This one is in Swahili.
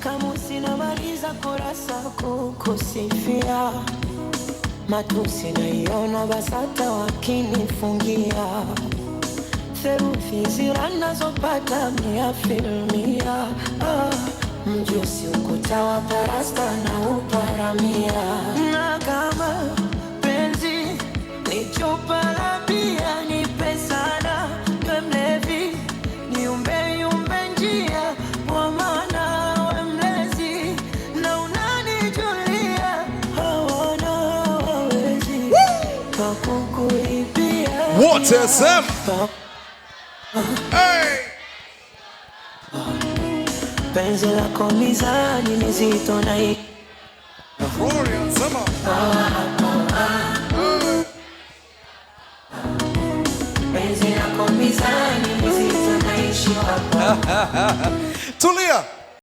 kama sinamaliza kurasa kukusifia, matusi naiona basata wakinifungia, theruthi zirana zopata mia filmia, mjusi ukuta wa parasta na uparamia. Na kama penzi ni chupa la bia, nipe sana we mlevi, niumbe njia kwa maana we mlezi na unanijulia, hawana wawezi pakukuibia. What is them? Hey! Penzi lako mizani mizito na hii Florian, sema. penzi lako mizani mizito na ishi hapa. Tulia.